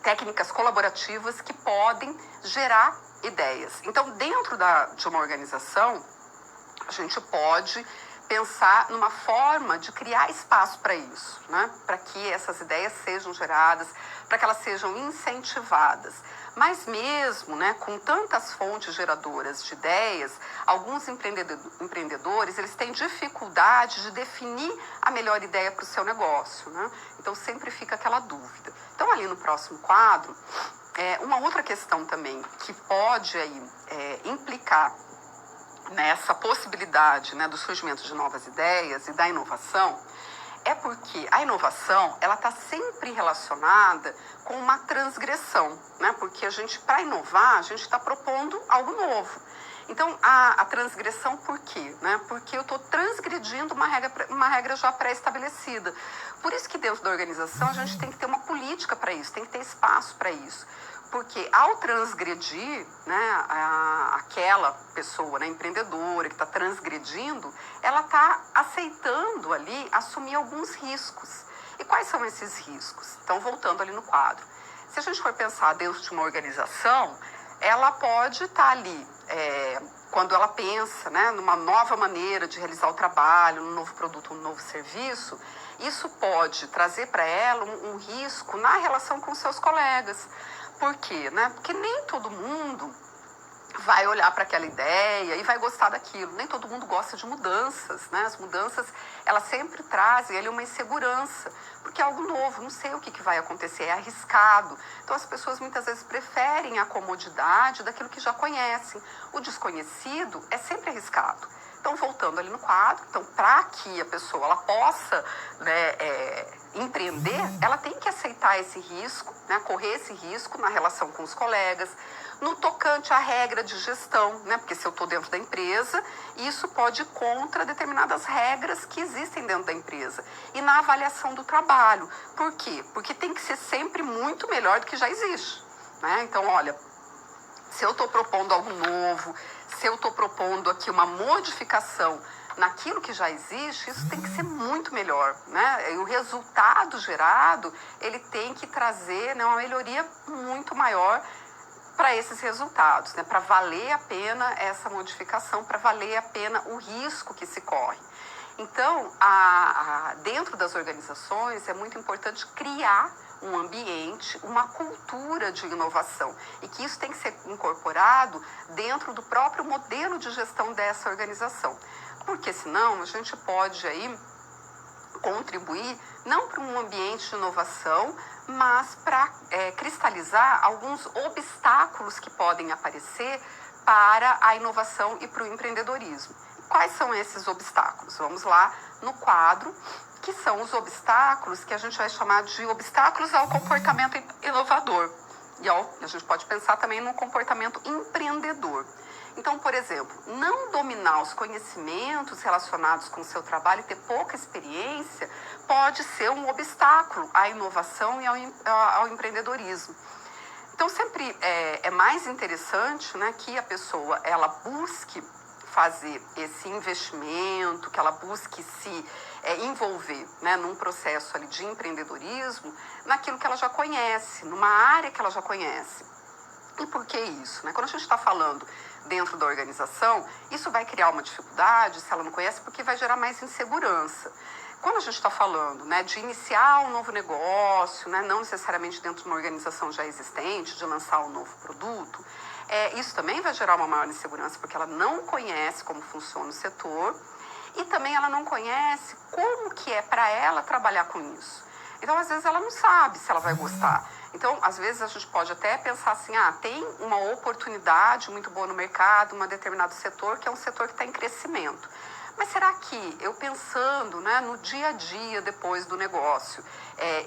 técnicas colaborativas que podem gerar ideias. Então, dentro de uma organização, a gente pode pensar numa forma de criar espaço para isso, né? Para que essas ideias sejam geradas, para que elas sejam incentivadas. Mas mesmo, né, com tantas fontes geradoras de ideias, alguns empreendedores eles têm dificuldade de definir a melhor ideia para o seu negócio, né? Então sempre fica aquela dúvida. Então ali no próximo quadro, uma outra questão também que pode aí, implicar nessa possibilidade, né, do surgimento de novas ideias e da inovação, é porque a inovação ela está sempre relacionada com uma transgressão, né? Porque para inovar, a gente está propondo algo novo. Então, a transgressão por quê? Né? Porque eu estou transgredindo uma regra já pré-estabelecida. Por isso que dentro da organização a gente tem que ter uma política para isso, tem que ter espaço para isso. Porque ao transgredir, né, aquela pessoa, né, empreendedora que está transgredindo, ela está aceitando ali assumir alguns riscos. E quais são esses riscos? Então, voltando ali no quadro. Se a gente for pensar dentro de uma organização, ela pode estar ali, quando ela pensa, né, numa nova maneira de realizar o trabalho, num novo produto, um novo serviço, isso pode trazer para ela um risco na relação com seus colegas. Por quê? Né? Porque nem todo mundo vai olhar para aquela ideia e vai gostar daquilo. Nem todo mundo gosta de mudanças, né? As mudanças, elas sempre trazem ali uma insegurança, porque é algo novo, não sei o que vai acontecer, é arriscado. Então as pessoas muitas vezes preferem a comodidade daquilo que já conhecem. O desconhecido é sempre arriscado. Então, voltando ali no quadro, então, para que a pessoa ela possa, né, empreender, ela tem que aceitar esse risco, né, correr esse risco na relação com os colegas, no tocante à regra de gestão, né, porque se eu estou dentro da empresa, isso pode ir contra determinadas regras que existem dentro da empresa. E na avaliação do trabalho. Por quê? Porque tem que ser sempre muito melhor do que já existe, né? Então, olha, se eu estou propondo algo novo, se eu estou propondo aqui uma modificação naquilo que já existe, isso tem que ser muito melhor, né? E o resultado gerado, ele tem que trazer, né, uma melhoria muito maior para esses resultados, né? Para valer a pena essa modificação, para valer a pena o risco que se corre. Então, dentro das organizações, é muito importante criar um ambiente, uma cultura de inovação. E que isso tem que ser incorporado dentro do próprio modelo de gestão dessa organização. Porque senão a gente pode aí contribuir não para um ambiente de inovação, mas para cristalizar alguns obstáculos que podem aparecer para a inovação e para o empreendedorismo. Quais são esses obstáculos? Vamos lá no quadro, que são os obstáculos que a gente vai chamar de obstáculos ao comportamento inovador. E a gente pode pensar também no comportamento empreendedor. Então, por exemplo, não dominar os conhecimentos relacionados com o seu trabalho e ter pouca experiência pode ser um obstáculo à inovação e ao empreendedorismo. Então, sempre é mais interessante, né, que a pessoa ela busque fazer esse investimento, que ela busque se envolver, né, num processo ali de empreendedorismo, naquilo que ela já conhece, numa área que ela já conhece. E por que isso? Né? Quando a gente está falando dentro da organização, isso vai criar uma dificuldade, se ela não conhece, porque vai gerar mais insegurança. Quando a gente está falando, né, de iniciar um novo negócio, né, não necessariamente dentro de uma organização já existente, de lançar um novo produto, isso também vai gerar uma maior insegurança, porque ela não conhece como funciona o setor e também ela não conhece como que é para ela trabalhar com isso. Então, às vezes, ela não sabe se ela vai gostar. Então, às vezes, a gente pode até pensar assim, tem uma oportunidade muito boa no mercado, um determinado setor, que é um setor que está em crescimento. Mas será que eu pensando, né, no dia a dia depois do negócio,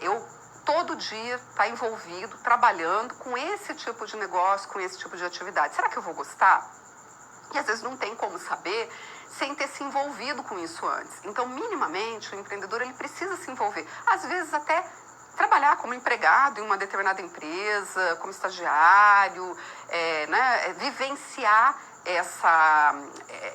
eu todo dia está envolvido, trabalhando com esse tipo de negócio, com esse tipo de atividade? Será que eu vou gostar? E às vezes não tem como saber sem ter se envolvido com isso antes. Então, minimamente, o empreendedor ele precisa se envolver. Às vezes até trabalhar como empregado em uma determinada empresa, como estagiário, né, vivenciar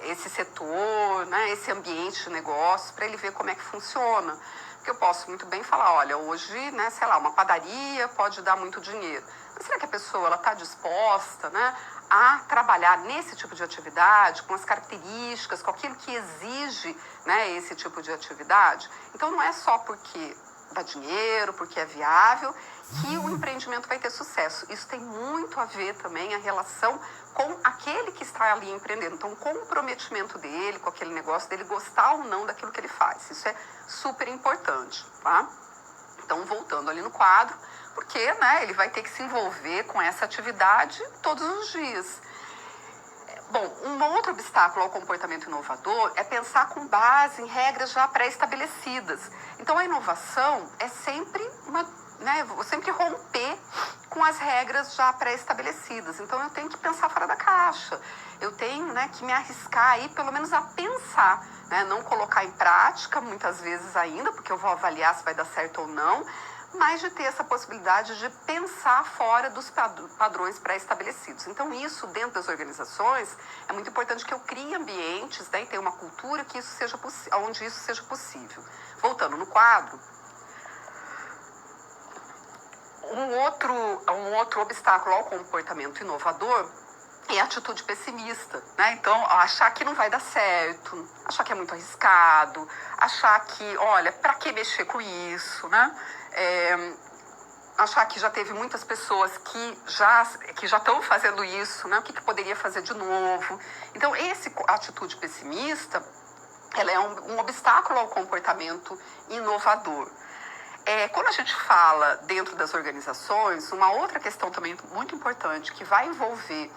esse setor, né, esse ambiente de negócio, para ele ver como é que funciona. Porque eu posso muito bem falar, olha, hoje, né, sei lá, uma padaria pode dar muito dinheiro. Mas será que a pessoa ela está disposta, né, a trabalhar nesse tipo de atividade, com as características, com aquilo que exige, né, esse tipo de atividade? Então não é só porque dá dinheiro, porque é viável, que o empreendimento vai ter sucesso. Isso tem muito a ver também a relação com aquele que está ali empreendendo. Então, o comprometimento dele com aquele negócio, dele gostar ou não daquilo que ele faz. Isso é super importante, tá? Então, voltando ali no quadro, porque, né, ele vai ter que se envolver com essa atividade todos os dias. Bom, um outro obstáculo ao comportamento inovador é pensar com base em regras já pré-estabelecidas. Então, a inovação é sempre sempre romper com as regras já pré-estabelecidas. Então, eu tenho que pensar fora da caixa. Eu tenho, né, que me arriscar aí, pelo menos a pensar, né, não colocar em prática muitas vezes ainda, porque eu vou avaliar se vai dar certo ou não, mas de ter essa possibilidade de pensar fora dos padrões pré-estabelecidos. Então, isso dentro das organizações, é muito importante que eu crie ambientes, né, e tenha uma cultura que isso seja onde isso seja possível. Voltando no quadro, um outro obstáculo ao comportamento inovador é a atitude pessimista, né? Então, achar que não vai dar certo, achar que é muito arriscado, achar que, olha, para que mexer com isso, né? Achar que já teve muitas pessoas que já estão fazendo isso, né? O que poderia fazer de novo? Então, a atitude pessimista, ela é um obstáculo ao comportamento inovador. Quando a gente fala dentro das organizações, uma outra questão também muito importante que vai envolver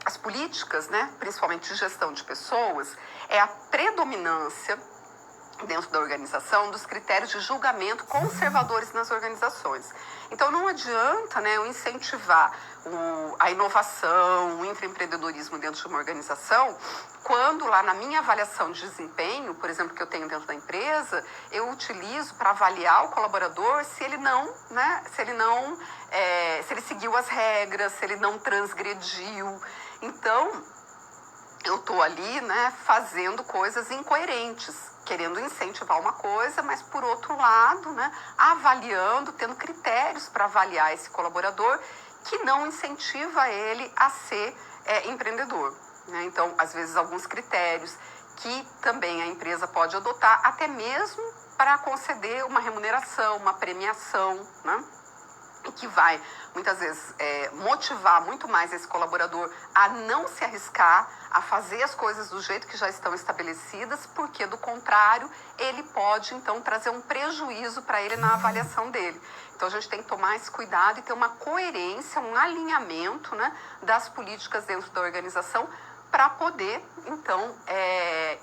as políticas, né, principalmente de gestão de pessoas, é a predominância dentro da organização dos critérios de julgamento conservadores nas organizações. Então, não adianta, né, eu incentivar a inovação, o intraempreendedorismo dentro de uma organização, quando lá na minha avaliação de desempenho, por exemplo, que eu tenho dentro da empresa, eu utilizo para avaliar o colaborador se ele seguiu as regras, se ele não transgrediu. Então, eu estou ali, né, fazendo coisas incoerentes, querendo incentivar uma coisa, mas por outro lado, né, avaliando, tendo critérios para avaliar esse colaborador que não incentiva ele a ser empreendedor, né? Então, às vezes, alguns critérios que também a empresa pode adotar, até mesmo para conceder uma remuneração, uma premiação, né? E que vai, muitas vezes, motivar muito mais esse colaborador a não se arriscar, a fazer as coisas do jeito que já estão estabelecidas, porque, do contrário, ele pode, então, trazer um prejuízo para ele na avaliação dele. Então, a gente tem que tomar esse cuidado e ter uma coerência, um alinhamento, né, das políticas dentro da organização para poder, então,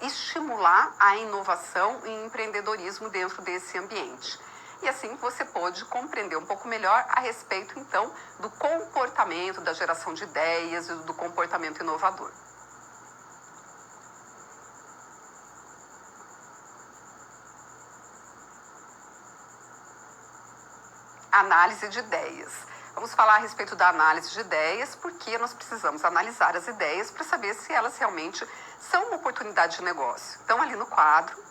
estimular a inovação e empreendedorismo dentro desse ambiente. E assim você pode compreender um pouco melhor a respeito, então, do comportamento, da geração de ideias e do comportamento inovador. Análise de ideias. Vamos falar a respeito da análise de ideias, porque nós precisamos analisar as ideias para saber se elas realmente são uma oportunidade de negócio. Então, ali no quadro,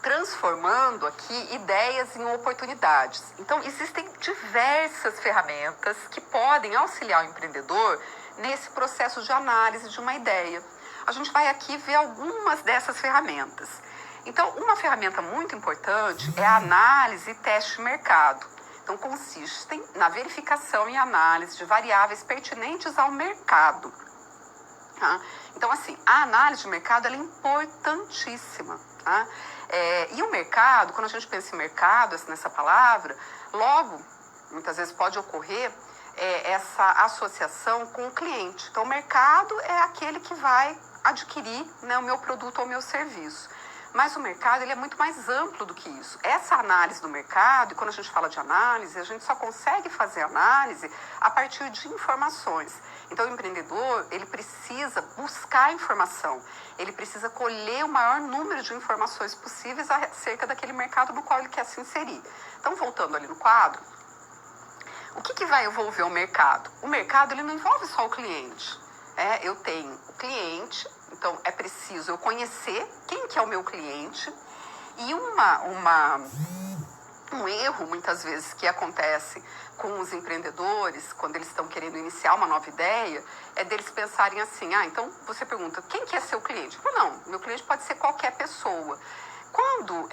transformando aqui ideias em oportunidades. Então, existem diversas ferramentas que podem auxiliar o empreendedor nesse processo de análise de uma ideia. A gente vai aqui ver algumas dessas ferramentas. Então, uma ferramenta muito importante é a análise e teste de mercado. Então, consistem na verificação e análise de variáveis pertinentes ao mercado. Tá? Então, assim, a análise de mercado ela é importantíssima. Tá? E o mercado, quando a gente pensa em mercado, nessa palavra, logo, muitas vezes pode ocorrer essa associação com o cliente. Então, o mercado é aquele que vai adquirir, né, o meu produto ou o meu serviço. Mas o mercado ele é muito mais amplo do que isso. Essa análise do mercado, e quando a gente fala de análise, a gente só consegue fazer análise a partir de informações. Então, o empreendedor, ele precisa buscar informação, ele precisa colher o maior número de informações possíveis acerca daquele mercado no qual ele quer se inserir. Então, voltando ali no quadro, o que vai envolver o mercado? O mercado ele não envolve só o cliente. Eu tenho o cliente, então é preciso eu conhecer quem que é o meu cliente, E um erro, muitas vezes, que acontece com os empreendedores, quando eles estão querendo iniciar uma nova ideia, é deles pensarem assim, então você pergunta, quem que é seu cliente? Eu falo, não, meu cliente pode ser qualquer pessoa. Quando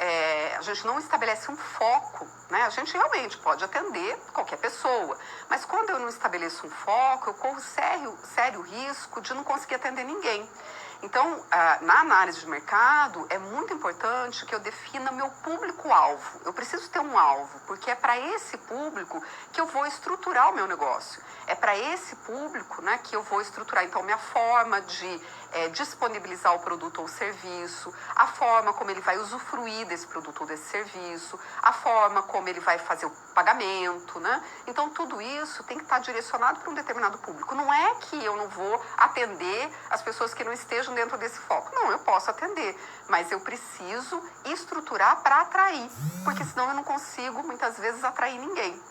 a gente não estabelece um foco, né, a gente realmente pode atender qualquer pessoa, mas quando eu não estabeleço um foco, eu corro sério risco de não conseguir atender ninguém. Então, na análise de mercado, é muito importante que eu defina meu público-alvo. Eu preciso ter um alvo, porque é para esse público que eu vou estruturar o meu negócio. É para esse público, né, que eu vou estruturar, então, minha forma de disponibilizar o produto ou serviço, a forma como ele vai usufruir desse produto ou desse serviço, a forma como ele vai fazer o pagamento, né? Então, tudo isso tem que estar direcionado para um determinado público. Não é que eu não vou atender as pessoas que não estejam dentro desse foco. Não, eu posso atender, mas eu preciso estruturar para atrair, porque senão eu não consigo, muitas vezes, atrair ninguém.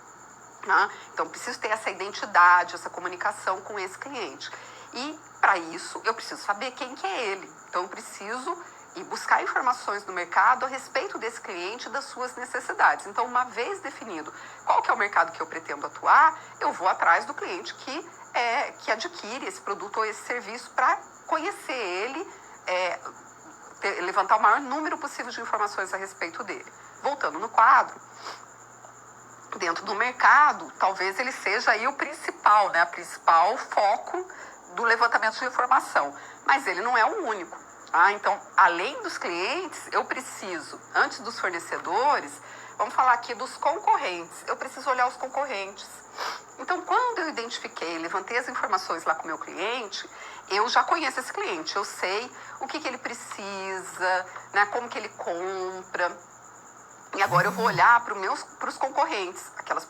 Né? Então, preciso ter essa identidade, essa comunicação com esse cliente. E, para isso, eu preciso saber quem que é ele. Então, eu preciso ir buscar informações no mercado a respeito desse cliente e das suas necessidades. Então, uma vez definido qual que é o mercado que eu pretendo atuar, eu vou atrás do cliente que adquire esse produto ou esse serviço para conhecer ele, levantar o maior número possível de informações a respeito dele. Voltando no quadro, dentro do mercado, talvez ele seja aí o principal, né? A principal foco do levantamento de informação, mas ele não é o único. Então, além dos clientes, eu preciso, antes dos fornecedores, vamos falar aqui dos concorrentes, eu preciso olhar os concorrentes. Então, quando eu identifiquei, levantei as informações lá com o meu cliente, eu já conheço esse cliente, eu sei o que ele precisa, né, como que ele compra. E agora eu vou olhar para os concorrentes, aquelas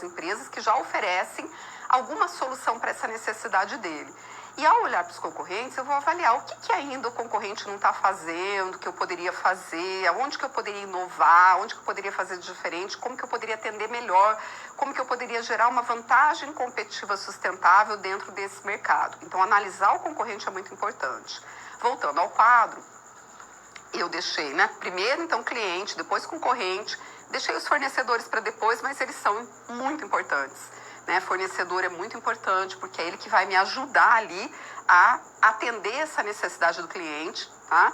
empresas que já oferecem alguma solução para essa necessidade dele. E ao olhar para os concorrentes, eu vou avaliar o que ainda o concorrente não está fazendo, que eu poderia fazer, aonde que eu poderia inovar, onde que eu poderia fazer de diferente, como que eu poderia atender melhor, como que eu poderia gerar uma vantagem competitiva sustentável dentro desse mercado. Então, analisar o concorrente é muito importante. Voltando ao quadro, eu deixei, né? Primeiro, então, cliente, depois concorrente, deixei os fornecedores para depois, mas eles são muito importantes. Né? Fornecedor é muito importante, porque é ele que vai me ajudar ali a atender essa necessidade do cliente, tá?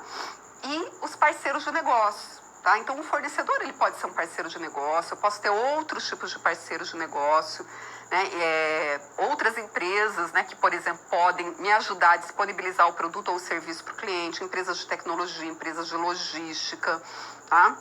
E os parceiros de negócio, tá? Então, o fornecedor, ele pode ser um parceiro de negócio, eu posso ter outros tipos de parceiros de negócio, né? Outras empresas, né, que, por exemplo, podem me ajudar a disponibilizar o produto ou o serviço para o cliente, empresas de tecnologia, empresas de logística, tá?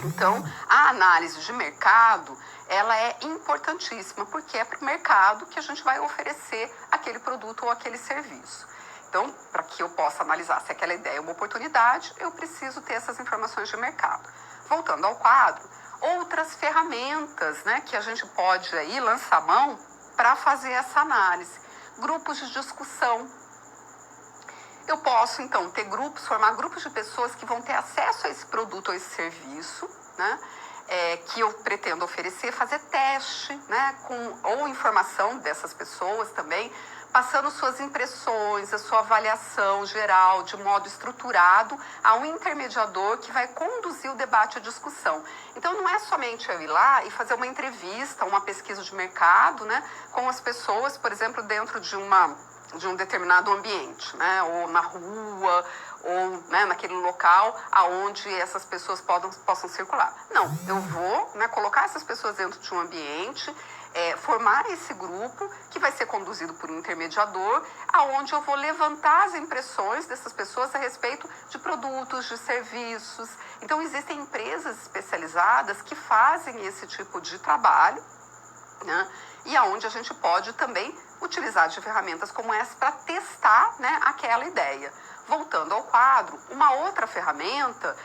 Então, a análise de mercado, ela é importantíssima, porque é para o mercado que a gente vai oferecer aquele produto ou aquele serviço. Então, para que eu possa analisar se aquela ideia é uma oportunidade, eu preciso ter essas informações de mercado. Voltando ao quadro, outras ferramentas, né, que a gente pode aí lançar mão para fazer essa análise. Grupos de discussão. Eu posso, então, formar grupos de pessoas que vão ter acesso a esse produto ou esse serviço, né? Que eu pretendo oferecer, fazer teste, né? Ou informação dessas pessoas também, passando suas impressões, a sua avaliação geral, de modo estruturado, a um intermediador que vai conduzir o debate e a discussão. Então, não é somente eu ir lá e fazer uma entrevista, uma pesquisa de mercado, né? Com as pessoas, por exemplo, dentro de um determinado ambiente, né? Ou na rua, ou, né, naquele local aonde essas pessoas possam circular. Não, eu vou, né, colocar essas pessoas dentro de um ambiente, formar esse grupo que vai ser conduzido por um intermediador, aonde eu vou levantar as impressões dessas pessoas a respeito de produtos, de serviços. Então, existem empresas especializadas que fazem esse tipo de trabalho, né? E aonde a gente pode também utilizar de ferramentas como essa para testar, né, aquela ideia. Voltando ao quadro, uma outra ferramenta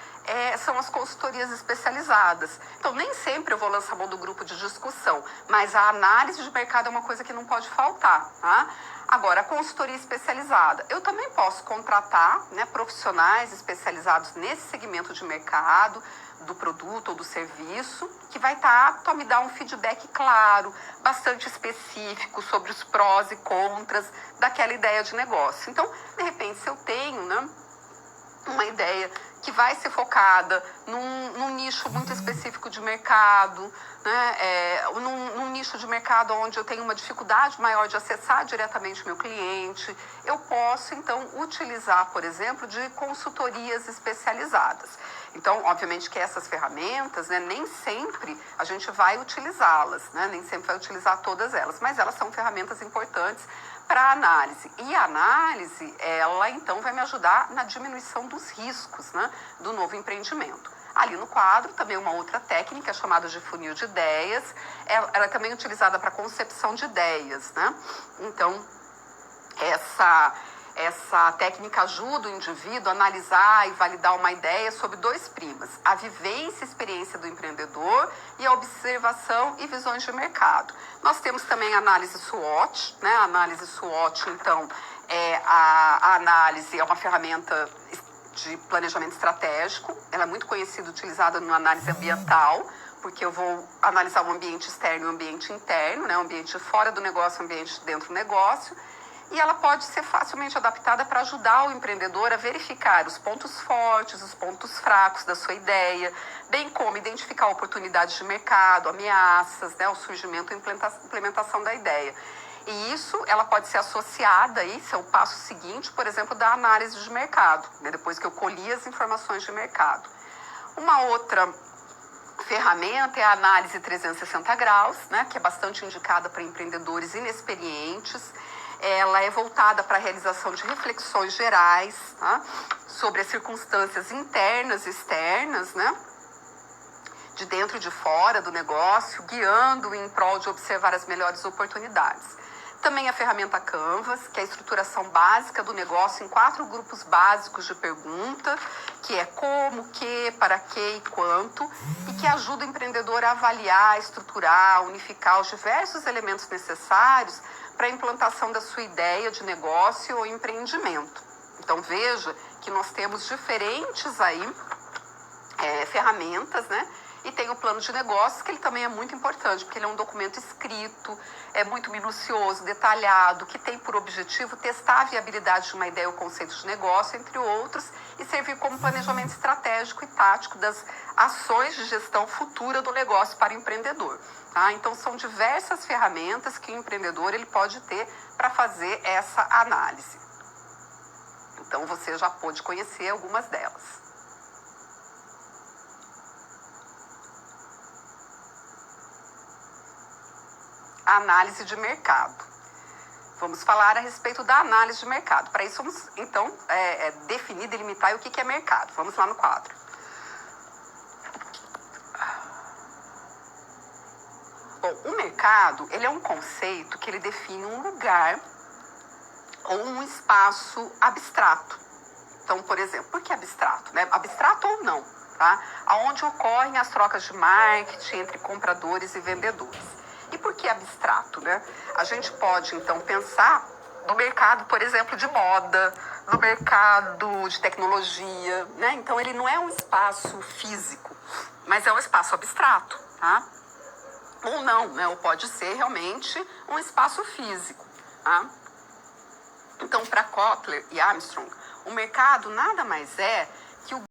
são as consultorias especializadas. Então, nem sempre eu vou lançar mão do grupo de discussão, mas a análise de mercado é uma coisa que não pode faltar, tá? Agora, a consultoria especializada. Eu também posso contratar, né, profissionais especializados nesse segmento de mercado, do produto ou do serviço, que vai estar apto a me dar um feedback claro, bastante específico sobre os prós e contras daquela ideia de negócio. Então, de repente, se eu tenho, né, uma ideia que vai ser focada num nicho muito específico de mercado, né? Num nicho de mercado onde eu tenho uma dificuldade maior de acessar diretamente o meu cliente, eu posso, então, utilizar, por exemplo, de consultorias especializadas. Então, obviamente que essas ferramentas, né, nem sempre a gente vai utilizá-las, né? Nem sempre vai utilizar todas elas, mas elas são ferramentas importantes para análise. E a análise, ela então vai me ajudar na diminuição dos riscos, né, do novo empreendimento. Ali no quadro, também uma outra técnica chamada de funil de ideias, ela é também utilizada para concepção de ideias, né? Então, essa técnica ajuda o indivíduo a analisar e validar uma ideia sob dois primas: a vivência e experiência do empreendedor e a observação e visões de mercado. Nós temos também a análise SWOT, né? A análise SWOT, então, a análise é uma ferramenta de planejamento estratégico. Ela é muito conhecida, utilizada na análise ambiental, porque eu vou analisar o ambiente externo e o ambiente interno, né? O ambiente fora do negócio, o ambiente dentro do negócio. E ela pode ser facilmente adaptada para ajudar o empreendedor a verificar os pontos fortes, os pontos fracos da sua ideia, bem como identificar oportunidades de mercado, ameaças, né, o surgimento e implementação da ideia. E isso, ela pode ser associada, isso é o passo seguinte, por exemplo, da análise de mercado, né, depois que eu colhi as informações de mercado. Uma outra ferramenta é a análise 360 graus, né, que é bastante indicada para empreendedores inexperientes. Ela é voltada para a realização de reflexões gerais, tá, sobre as circunstâncias internas e externas, né, de dentro e de fora do negócio, guiando em prol de observar as melhores oportunidades. Também a ferramenta Canvas, que é a estruturação básica do negócio em 4 grupos básicos de pergunta, que é como, que, para que e quanto, e que ajuda o empreendedor a avaliar, estruturar, unificar os diversos elementos necessários para a implantação da sua ideia de negócio ou empreendimento. Então veja que nós temos diferentes aí ferramentas, né? E tem o plano de negócios, que ele também é muito importante, porque ele é um documento escrito, é muito minucioso, detalhado, que tem por objetivo testar a viabilidade de uma ideia ou conceito de negócio, entre outros, e servir como planejamento estratégico e tático das ações de gestão futura do negócio para o empreendedor. Tá? Então, são diversas ferramentas que o empreendedor ele pode ter para fazer essa análise. Então, você já pôde conhecer algumas delas. A análise de mercado. Vamos falar a respeito da análise de mercado. Para isso, vamos, então, definir, delimitar o que é mercado. Vamos lá no quadro. Bom, o mercado, ele é um conceito que ele define um lugar ou um espaço abstrato. Então, por exemplo, por que abstrato? Né? Abstrato ou não, tá? Onde ocorrem as trocas de marketing entre compradores e vendedores. E por que abstrato, né? A gente pode, então, pensar no mercado, por exemplo, de moda, no mercado de tecnologia, né? Então, ele não é um espaço físico, mas é um espaço abstrato, tá? Ou não, né? Ou pode ser realmente um espaço físico, tá? Então, para Kotler e Armstrong, o mercado nada mais é que o